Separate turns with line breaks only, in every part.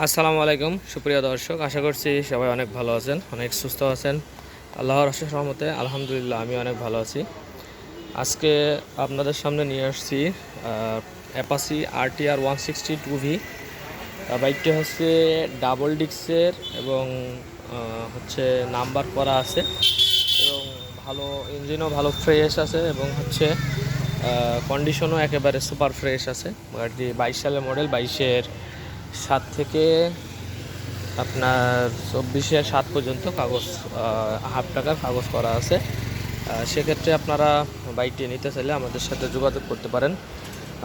আসসালামু আলাইকুম সুপ্রিয় দর্শক, আশা করছি সবাই অনেক ভালো আছেন, অনেক সুস্থ আছেন। আল্লাহর অশেষ রহমতে আলহামদুলিল্লাহ আমি অনেক ভালো আছি। আজকে আপনাদের সামনে নিয়ে আসছি অ্যাপাচি RTR 160 2V। বাইকটি হচ্ছে ডাবল ডিক্সের এবং হচ্ছে নাম্বার করা আছে এবং ভালো ইঞ্জিনও ভালো ফ্রেশ আছে এবং হচ্ছে কন্ডিশনও একেবারে সুপার ফ্রেশ আছে। গাড়িটি 22 সালের মডেল, 22-এর 7 থেকে আপনার 24-এর 7 পর্যন্ত কাগজ হাফ টাকার কাগজ করা আছে। সেক্ষেত্রে আপনারা বাইকটি নিতে চাইলে আমাদের সাথে যোগাযোগ করতে পারেন।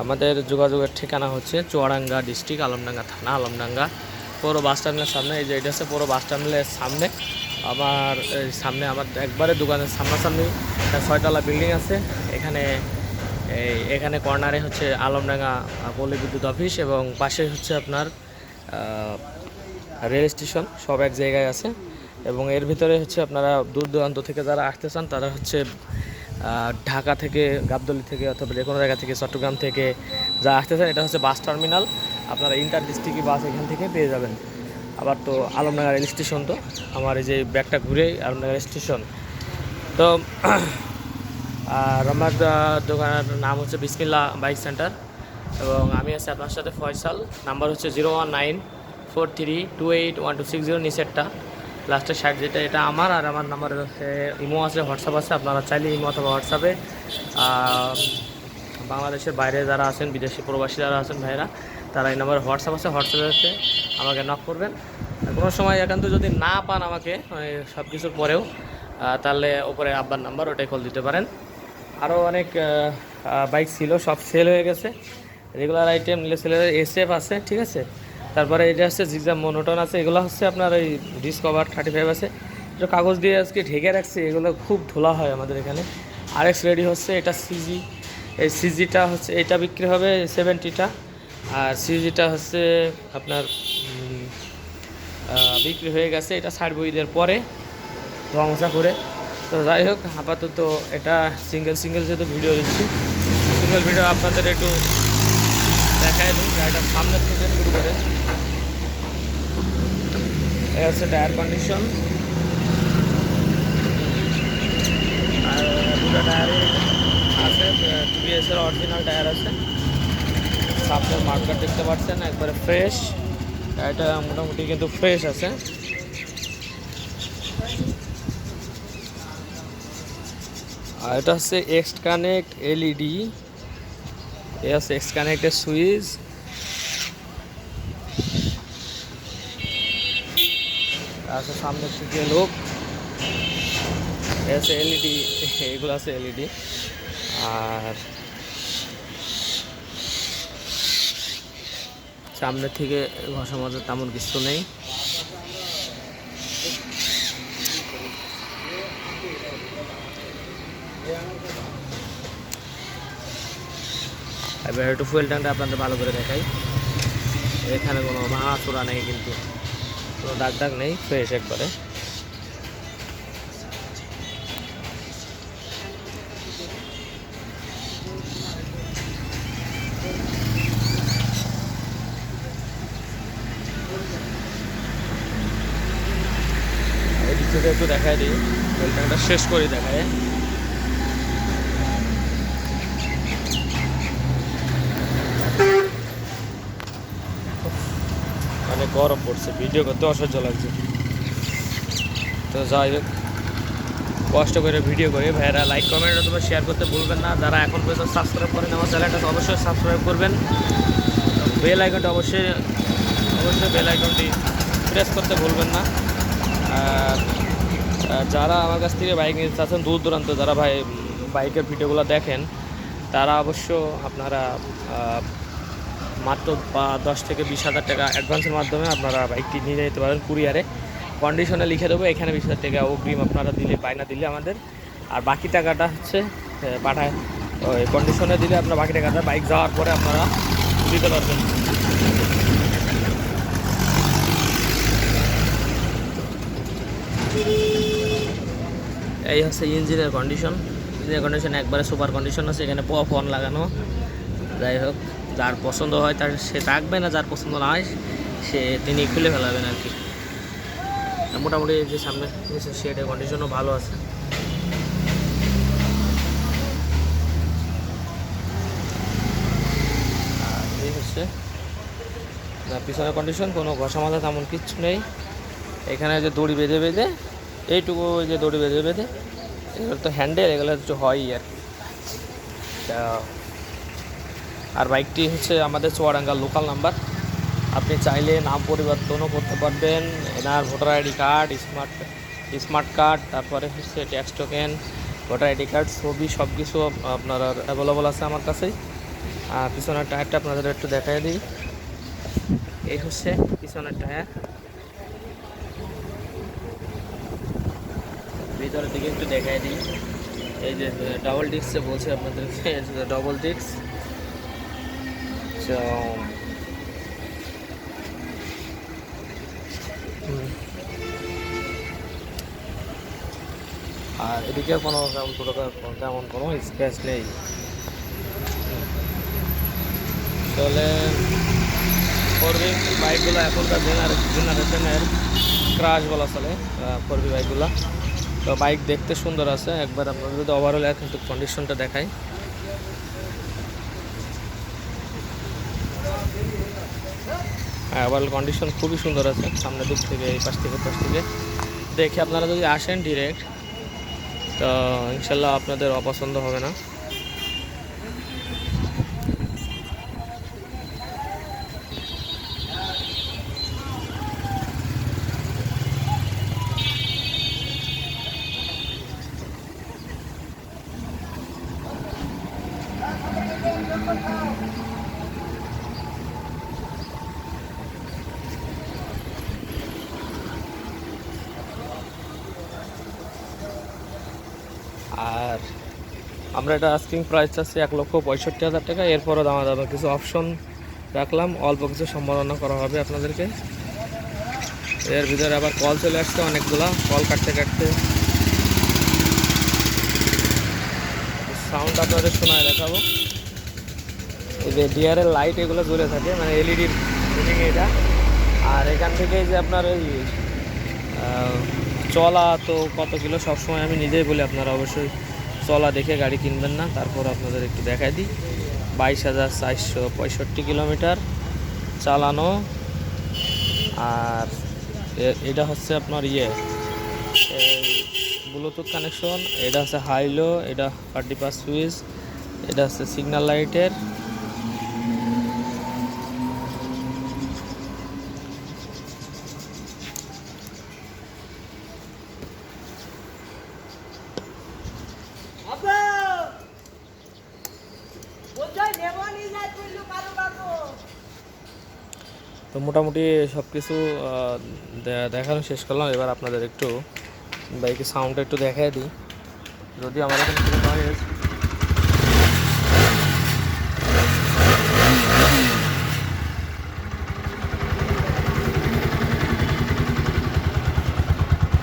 আমাদের যোগাযোগের ঠিকানা হচ্ছে চুয়াডাঙ্গা ডিস্ট্রিক্ট, আলমডাঙ্গা থানা, আলমডাঙ্গা পৌর বাস টার্মিনালের সামনে। এই যে এটা হচ্ছে পৌর বাস টার্মিনালের সামনে। আমার একবারে দোকানের সামনাসামনি একটা 6 তলা বিল্ডিং আছে। এখানে কর্নারে হচ্ছে আলমডাঙ্গা পল্লী বিদ্যুৎ অফিস এবং পাশে হচ্ছে আপনার রেল স্টেশন, সব এক জায়গায় আছে। এবং এর ভিতরে হচ্ছে আপনারা দূর দূরান্ত থেকে যারা আসতে চান তারা হচ্ছে ঢাকা থেকে, গাবতলী থেকে অথবা যে কোনো জায়গা থেকে, চট্টগ্রাম থেকে যা আসতে চান, এটা হচ্ছে বাস টার্মিনাল। আপনারা ইন্টার ডিস্ট্রিক্ট বাস এখান থেকে পেয়ে যাবেন। আবার তো আলমডাঙ্গা রেল স্টেশন, তো আমার এই যে ব্যাগটা ঘুরেই আলমডাঙ্গা রেল স্টেশন। তো আর আমার দোকানের নাম হচ্ছে বিসমিল্লাহ বাইক সেন্টার এবং আমি আছি আপনার সাথে ফয়সাল। নাম্বার হচ্ছে 01943281260, নিচেরটা লাস্টের 60 যেটা, এটা আমার। আর আমার নাম্বারে হচ্ছে ইমো আছে, হোয়াটসঅ্যাপ আছে। আপনারা চাইলে ইমো অথবা হোয়াটসঅ্যাপে বাংলাদেশের বাইরে যারা আছেন, বিদেশি প্রবাসী যারা আছেন ভাইরা, তারা এই নাম্বারে হোয়াটসঅ্যাপ আছে, হোয়াটসঅ্যাপে আমাকে নক করবেন। কোনো সময় একান্ত যদি না পান আমাকে সব কিছুর পরেও, তাহলে ওপরে আব্বার নাম্বার, ওটাই কল দিতে পারেন। আরও অনেক বাইক ছিল, সব সেল হয়ে গেছে। রেগুলার আইটেম নিলে সেলের SF আছে, ঠিক আছে। তারপরে এটা হচ্ছে জিগজাম মনোটন আছে। এগুলো হচ্ছে আপনার ওই ডিসকভার 35 আছে, যে কাগজ দিয়ে আজকে ঢেকে রাখছি। এগুলো খুব ধোলা হয় আমাদের এখানে। RX রেডি হচ্ছে, এটা CG। এই CGটা হচ্ছে, এটা বিক্রি হবে 70টা, আর CGটা হচ্ছে আপনার বিক্রি হয়ে গেছে। এটা ছাড়বো ঈদের পরে ধোঁয়ামোছা করে। তো যাই হোক, আপাতত এটা সিঙ্গেল যেহেতু ভিডিও দিচ্ছি, সিঙ্গেল ভিডিও আপনাদের একটু দেখায় দিই। গাড়িটার সামনের থেকে শুরু করে এই হচ্ছে টায়ার কন্ডিশন। আর দুটো টায়ারই আছে, TVS-এর অরিজিনাল টায়ার আছে। সামনের মার্কার দেখতে পাচ্ছেন, একবারে ফ্রেশ। গাড়িটা মোটামুটি কিন্তু ফ্রেশ আছে। আর এটা হচ্ছে এক্স কানেক্ট LED, এ হচ্ছে এক্স কানেক্টের সুইচ। আছে সামনের থেকে লোক, এ হচ্ছে LED, এগুলো আছে LED। আর সামনের থেকে ঘষা মাজা তেমন কিছু নেই। এবার একটু ফুয়েল ট্যাঙ্কটা আপনাদের ভালো করে দেখাই। এখানে কোনো ভাঙা চূড়া নেই, কিন্তু কোনো দাগ নেই, ফ্রেশ একবারে। এদিক থেকে একটু দেখাই দিই, ফুয়েল ট্যাঙ্কটা শেষ করে দেখায়। অনেক গরম পড়ছে, ভিডিও করতে অসহ্য লাগছে। তো যাই হোক, কষ্ট করে ভিডিও করে ভাইয়েরা লাইক কমেন্ট অথবা শেয়ার করতে ভুলবেন না। যারা এখন পর্যন্ত সাবস্ক্রাইব করেন আমার চ্যানেলটা, অবশ্যই সাবস্ক্রাইব করবেন। বেল আইকনটা অবশ্যই বেল আইকনটি প্রেস করতে ভুলবেন না। আর যারা আমার কাছ থেকে বাইক নিতে চাচ্ছেন দূর দূরান্ত, যারা বাইকের ভিডিওগুলো দেখেন, তারা অবশ্য আপনারা মাত্র 10 থেকে 20 হাজার টাকা অ্যাডভান্সের মাধ্যমে আপনারা বাইকটি নিয়ে যেতে পারেন কুরিয়ারে। কন্ডিশনে লিখে দেবো, এখানে 20 হাজার টাকা অগ্রিম আপনারা দিলে, বায়না দিলে আমাদের, আর বাকি টাকাটা হচ্ছে পাঠায় ওই কন্ডিশনে দিলে আপনার বাকি টাকাটা বাইক যাওয়ার পরে আপনারা দিতে পারবেন। এই হচ্ছে ইঞ্জিনের কন্ডিশন একবারে সুপার কন্ডিশন আছে। এখানে ফোন লাগানো। যাই হোক, যার পছন্দ হয় তার সে থাকবে, না যার পছন্দ না হয় তিনি খুলে ফেলাবেন আর কি। মোটামুটি যে সামনে সেটার কন্ডিশনও ভালো আছে। আর এই হচ্ছে পিছনের কন্ডিশন, কোনো ঘষা মাজা তেমন কিচ্ছু নেই। এখানে যে দড়ি বেঁধে বেঁধে এইটুকু, ওই যে দড়ি বেঁধে বেঁধে, এগুলো তো হ্যান্ডেল, এগুলো হচ্ছে হয়ই আর কি। আর বাইকটি হচ্ছে আমাদের চুয়াডাঙ্গার লোকাল নাম্বার। আপনি চাইলে নাম পরিবর্তনও করতে পারবেন। এনার voter ID card, smart card, তারপরে হচ্ছে tax token, voter ID card, ছবি, সব কিছু আপনার অ্যাভেলেবল আছে আমার কাছেই। আর পিছনের টায়ারটা আপনাদের একটু দেখাই দিই। এই হচ্ছে পিছনের টায়ার, ভিতরের দিকে একটু দেখাই দিই। এই যে ডাবল ডিস্ক বলছে আপনাদেরকে, ডাবল ডিস্ক। আর এদিকে কোনো তেমন কোনো স্ক্র্যাচ নেই। আসলে ফোরবি বাইকগুলো এখনকার জেনারেশনের ক্রাশ বলা চলে ফোরবি বাইকগুলো। তো বাইক দেখতে সুন্দর আছে। একবার আপনাদের যদি ওভারঅল কিন্তু কন্ডিশনটা দেখাই, হ্যাঁ ওভারঅল কন্ডিশন খুবই সুন্দর আছে। সামনের দিক থেকে, এই পাশ থেকে, পাশ থেকে দেখে আপনারা যদি আসেন ডিরেক্ট, তো ইনশাল্লাহ আপনাদের অপছন্দ হবে না। আর আমরা এটা আস্কিং প্রাইস চাচ্ছি 1,65,000 টাকা। এরপরও দামা কিছু অপশন রাখলাম, অল্প কিছু সম্ভাবনা করা হবে আপনাদেরকে। এর ভিতরে আবার কল চলে আসছে অনেকগুলা, কল কাটতে কাটতে সাউন্ড আপনাদের শোনায় দেখাবো। এই যে ডিআরের লাইট এগুলো জ্বলে থাকে, মানে এলইডির এটা। আর এখান থেকে যে আপনার ওই চলা তো কত কিলো সবসময় আমি নিজেই বলি, আপনারা অবশ্যই চলা দেখে গাড়ি কিনবেন না। তারপর আপনাদের একটু দেখাই দিই, 22,465 কিলোমিটার চালানো। আর এটা হচ্ছে আপনার ব্লুটুথ কানেকশন, এটা হচ্ছে হাইলো, এটা 40 সুইচ, এটা হচ্ছে সিগন্যাল লাইটের। তো মোটামুটি সব কিছু দেখানো শেষ করলাম। এবার আপনাদের একটু বাইকের সাউন্ডটা একটু দেখাই দিই। যদি আমার এখানে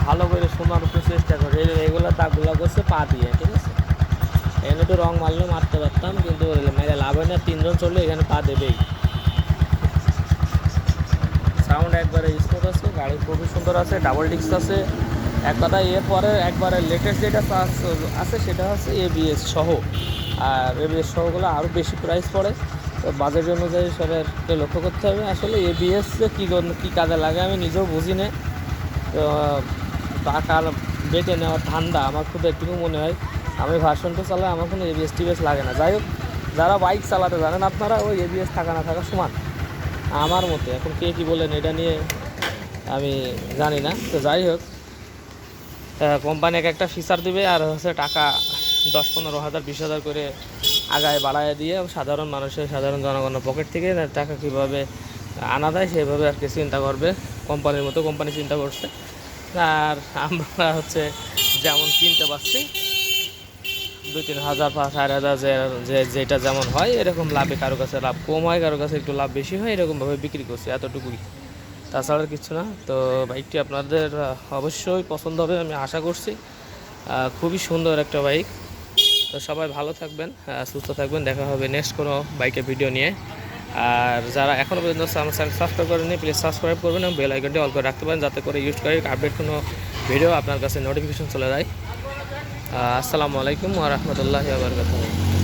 ভালো করে শোনার উপর চেষ্টা করি। এগুলো দাগগুলো করছে পা দিয়ে, ঠিক আছে। এখানে একটু রং মারলেও মারতে পারতাম, কিন্তু মেরে লাভ হয় না। 3 জন চললে এখানে পা দেবেই। সাউন্ড একবারে স্মুথ আছে, গাড়ি খুবই সুন্দর আছে, ডাবল ডিস্ক আছে। এক কথা, এরপরে একবারে লেটেস্ট যেটা আছে সেটা হচ্ছে এবিএস সহ। আর এবিএস সহগুলো আরও বেশি প্রাইস পড়ে। তো বাজেট অনুযায়ী সবাইকে লক্ষ্য করতে হবে। আসলে এবিএস যে কী কাজে লাগে আমি নিজেও বুঝি না। তো টাকার বেটে নেওয়ার ধান্দা আমার খুব একটুকু মনে হয়। আমি ভার্সনটা চালাই, আমার কোনো এবিএস টিবিএস লাগে না। যাই হোক, যারা বাইক চালাতে জানেন আপনারা, ওই এবিএস থাকা না থাকা সমান আমার মতে। এখন কে কী বলেন এটা নিয়ে আমি জানি না। তো যাই হোক, কোম্পানি একটা ফিচার দিবে, আর হচ্ছে টাকা 10-15 হাজার 20,000 করে আগায় বাড়ায় দিয়ে সাধারণ মানুষের, সাধারণ জনগণের পকেট থেকে টাকা কীভাবে আনা যায় সেভাবে আর কি চিন্তা করবে। কোম্পানির মতো কোম্পানি চিন্তা করছে। আর আমরা হচ্ছে যেমন কিনতে পারছি 2-3 হাজার 4,000 যেটা যেমন হয় এরকম লাভে, কারো কাছে লাভ কম হয়, কারো কাছে একটু লাভ বেশি হয়, এরকমভাবে বিক্রি করছি, এতটুকুই, তাছাড়া কিছু না। তো বাইকটি আপনাদের অবশ্যই পছন্দ হবে আমি আশা করছি। খুবই সুন্দর একটা বাইক। তো সবাই ভালো থাকবেন, সুস্থ থাকবেন। দেখা হবে নেক্সট কোনো বাইকের ভিডিও নিয়ে। আর যারা এখনও পর্যন্ত আমার চ্যানেল সাবস্ক্রাইব করেননি প্লিজ সাবস্ক্রাইব করবেন এবং বেল আইকনটি অল করে রাখতে পারেন, যাতে করে ইউজ করে আপডেট কোনো ভিডিও আপনার কাছে নোটিফিকেশন চলে যায়। আসসালামু আলাইকুম ওয়া রাহমাতুল্লাহি ওয়া বারাকাতুহু।